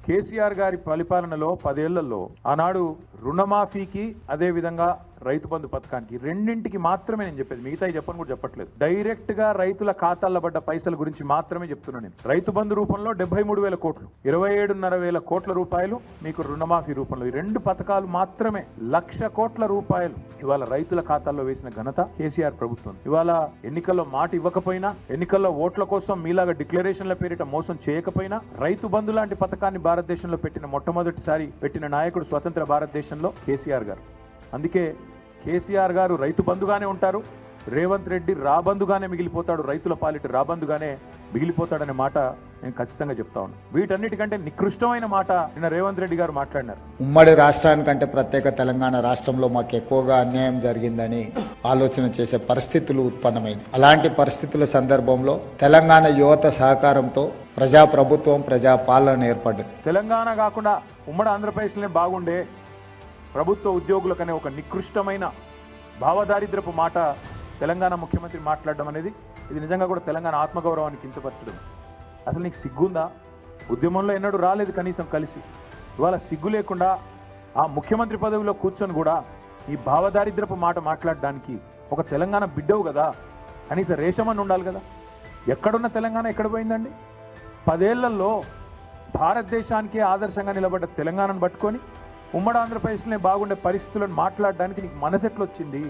కేసీఆర్ గారి పరిపాలనలో 10 ఏళ్లలో ఆనాడు రుణమాఫీకి అదే విధంగా రైతు బంధు పథకానికి రెండింటికి మాత్రమే నేను చెప్పేది, మిగతా చెప్పని కూడా చెప్పట్లేదు. డైరెక్ట్ గా రైతుల ఖాతాల్లో పడ్డ పైసల గురించి మాత్రమే చెప్తున్నాను నేను. రైతు బంధు రూపంలో 73,000 కోట్లు, 27,500 కోట్ల రూపాయలు మీకు రుణమాఫీ రూపంలో, ఈ రెండు పథకాలు మాత్రమే 1,00,000 కోట్ల రూపాయలు ఇవాళ రైతుల ఖాతాల్లో వేసిన ఘనత కేసీఆర్ ప్రభుత్వం. ఇవాళ ఎన్నికల్లో మాట ఇవ్వకపోయినా, ఎన్నికల్లో ఓట్ల కోసం మీలాగా డిక్లరేషన్ల పేరిట మోసం చేయకపోయినా, రైతు బంధు లాంటి పథకాన్ని భారతదేశంలో పెట్టిన మొట్టమొదటిసారి పెట్టిన నాయకుడు స్వతంత్ర భారతదేశంలో కేసీఆర్ గారు. అందుకే కేసీఆర్ గారు రైతు బంధుగానే ఉంటారు, రేవంత్ రెడ్డి రాబందుగానే మిగిలిపోతాడు, రైతుల పాలిట రాబందుగానే మిగిలిపోతాడనే మాట నేను ఖచ్చితంగా చెప్తా ఉన్నాను. వీటన్నిటికంటే నికృష్టమైన మాట నిన్న రేవంత్ రెడ్డి గారు మాట్లాడినారు. ఉమ్మడి రాష్ట్రానికంటే ప్రత్యేక తెలంగాణ రాష్ట్రంలో మాకు ఎక్కువగా అన్యాయం జరిగిందని ఆలోచన చేసే పరిస్థితులు ఉత్పన్నమైంది. అలాంటి పరిస్థితుల సందర్భంలో తెలంగాణ యువత సహకారంతో ప్రజాప్రభుత్వం, ప్రజాపాలన ఏర్పడ్డది. తెలంగాణ కాకుండా ఉమ్మడి ఆంధ్రప్రదేశ్లోనే బాగుండే ప్రభుత్వ ఉద్యోగులకనే ఒక నికృష్టమైన భావదారిద్రపు మాట తెలంగాణ ముఖ్యమంత్రి మాట్లాడడం అనేది, ఇది నిజంగా కూడా తెలంగాణ ఆత్మగౌరవాన్ని కించపరచడం. అసలు నీకు సిగ్గుందా? ఉద్యమంలో ఎన్నడూ రాలేదు కనీసం కలిసి, ఇవాళ సిగ్గు లేకుండా ఆ ముఖ్యమంత్రి పదవిలో కూర్చొని కూడా ఈ భావదారిద్రపు మాట మాట్లాడడానికి ఒక తెలంగాణ బిడ్డవు కదా, కనీసం రేషమని ఉండాలి కదా. ఎక్కడున్న తెలంగాణ ఎక్కడ పోయిందండి? 10 ఏళ్లలో భారతదేశానికే ఆదర్శంగా నిలబడ్డ తెలంగాణను పట్టుకొని ఉమ్మడి ఆంధ్రప్రదేశ్లోనే బాగుండే పరిస్థితులను మాట్లాడడానికి నీకు మనసెట్లొచ్చింది?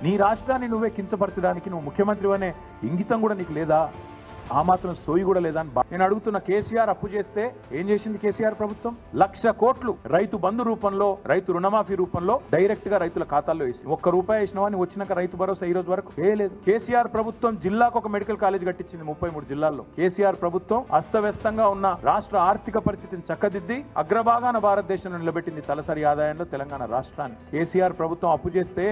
నీ రాష్ట్రాన్ని నువ్వే కించపరచడానికి నువ్వు ముఖ్యమంత్రి అనే ఇంగితం కూడా నీకు లేదా? ఆ మాత్రం సోయి కూడా లేదా అని నేను అడుగుతున్న. కేసీఆర్ అప్పు చేస్తే ఏం చేసింది కేసీఆర్ ప్రభుత్వం? 1,00,000 కోట్లు రైతు బంధు రూపంలో, రైతు రుణమాఫీ రూపంలో డైరెక్ట్ గా రైతుల ఖాతాల్లో వేసి, ₹1 వేసినవా అని వచ్చినాక రైతు భరోసా ఈ రోజు వరకు వేయలేదు. కేసీఆర్ ప్రభుత్వం జిల్లాకు ఒక మెడికల్ కాలేజ్ కట్టించింది 33 జిల్లాల్లో. కేసీఆర్ ప్రభుత్వం అస్తవ్యస్తంగా ఉన్న రాష్ట్ర ఆర్థిక పరిస్థితిని చక్కదిద్ది అగ్రభాగాన భారతదేశంలో నిలబెట్టింది తలసరి ఆదాయంలో తెలంగాణ రాష్ట్రాన్ని. కేసీఆర్ ప్రభుత్వం అప్పు చేస్తే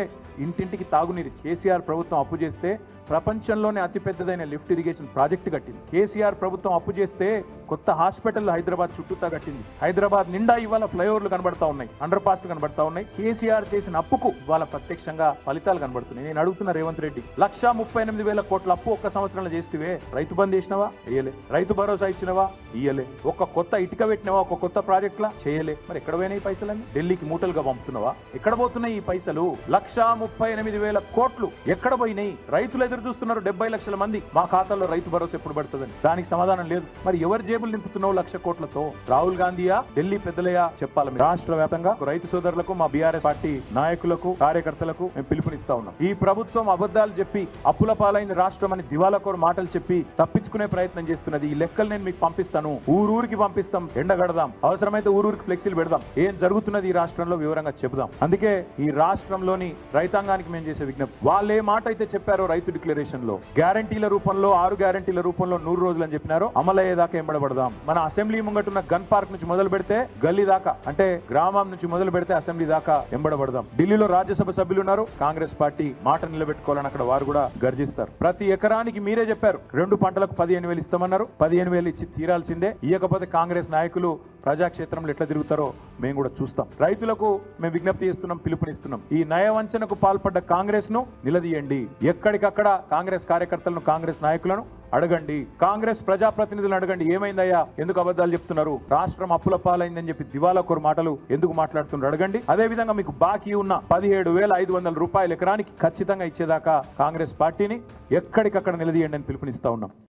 ఇంటింటికి తాగునీరు, కేసీఆర్ ప్రభుత్వం అప్పు చేస్తే ప్రపంచంలోనే అతిపెద్దదైన లిఫ్ట్ ఇరిగేషన్ ప్రాజెక్టు కట్టింది. కేసీఆర్ ప్రభుత్వం అప్పు చేస్తే కొత్త హాస్పిటల్ హైదరాబాద్ చుట్టూతా కట్టింది. హైదరాబాద్ నిండా ఇవాళ ఫ్లైఓవర్లు కనబడతా ఉన్నాయి, అండర్ పాస్లు కనబడతా ఉన్నాయి. కేసీఆర్ చేసిన అప్పుకు ఇవాళ ప్రత్యక్షంగా ఫలితాలు కనబడుతున్నాయి. నేను అడుగుతున్న రేవంత్ రెడ్డి, 1,38,000 కోట్ల అప్పు ఒక్క సంవత్సరంలో చేస్తే రైతు బంధు చేసినవా? వేయలే. రైతు భరోసా ఇచ్చినవా? ఇయ్యలే. ఒక కొత్త ఇటుక పెట్టినవా? ఒక కొత్త ప్రాజెక్ట్ లా? చేయలే. మరి ఎక్కడ పోయినాయి పైసలన్నీ? ఢిల్లీకి మూటలుగా పంపుతున్నావా? ఎక్కడ పోతున్నాయి ఈ పైసలు? 1,38,000 కోట్లు ఎక్కడ పోయినాయి? రైతులు ఎదురు చూస్తున్నారు 70 లక్షల మంది, మా ఖాతాల్లో రైతు భరోసా ఎప్పుడు పడుతుందని. దానికి సమాధానం లేదు. మరి ఎవరు జేబులు నింపుతున్నావు 1,00,000 కోట్లతో? రాహుల్ గాంధీయా, ఢిల్లీ పెద్దలయ్యా చెప్పాలి. రాష్ట్ర వ్యాప్తంగా రైతు సోదరులకు, మా బీఆర్ఎస్ పార్టీ నాయకులకు, కార్యకర్తలకు మేము పిలుపునిస్తా ఉన్నాం. ఈ ప్రభుత్వం అబద్ధాలు చెప్పి అప్పుల పాలైన రాష్ట్రం అని దివాలాకోరు మాటలు చెప్పి తప్పించుకునే ప్రయత్నం చేస్తున్నది. ఈ లెక్కలు నేను మీకు పంపిస్తాను, ఊరూరికి పంపిస్తాం, ఎండగడదాం, అవసరమైతే ఊరూరికి ఫ్లెక్సీలు పెడదాం, ఏం జరుగుతున్నది ఈ రాష్ట్రంలో వివరంగా చెబుదాం. అందుకే ఈ రాష్ట్రంలోని రైతాంగానికి మేము చేసే విజ్ఞప్తి, వాళ్ళు ఏ మాట అయితే చెప్పారో రైతు డిక్లరేషన్ లో, గ్యారంటీల రూపంలో 6 గ్యారంటీల రూపంలో 100 రోజులు అని చెప్పినారో అమలయ్యేదాకా ఎంబడబడదాం. మన అసెంబ్లీ ముంగటున్న గన్ పార్క్ నుంచి మొదలు పెడితే గల్లీ దాకా, అంటే గ్రామం నుంచి మొదలు పెడితే అసెంబ్లీ దాకా ఎంబడబడదాం. ఢిల్లీలో రాజ్యసభ సభ్యులు ఉన్నారు, కాంగ్రెస్ పార్టీ మాట నిలబెట్టుకోవాలని అక్కడ వారు కూడా గర్జిస్తారు. ప్రతి ఎకరానికి మీరే చెప్పారు 2 పంటలకు 15,000 ఇస్తామన్నారు, 15,000 ఇచ్చి తీరాల్సిందే. ఇయ్యకపోతే కాంగ్రెస్ నాయకులు ప్రజాక్షేత్రంలో ఎట్లా తిరుగుతారో మేము కూడా చూస్తాం. రైతులకు మేము విజ్ఞప్తి చేస్తున్నాం, పిలుపునిస్తున్నాం. ఈ నయవంచనకు పాల్పడ్డ కాంగ్రెస్ ను నిలదీయండి. ఎక్కడికక్కడ కాంగ్రెస్ కార్యకర్తలను, కాంగ్రెస్ నాయకులను అడగండి, కాంగ్రెస్ ప్రజాప్రతినిధులను అడగండి, ఏమైందయ్యా, ఎందుకు అబద్ధాలు చెప్తున్నారు, రాష్ట్రం అప్పుల పాలైందని చెప్పి దివాలాకోరు మాటలు ఎందుకు మాట్లాడుతున్నారు అడగండి. అదే విధంగా మీకు బాకీ ఉన్న 17,500 రూపాయలు ఎకరానికి ఖచ్చితంగా ఇచ్చేదాకా కాంగ్రెస్ పార్టీని ఎక్కడికక్కడ నిలదీయండి అని పిలుపునిస్తా ఉన్నాం.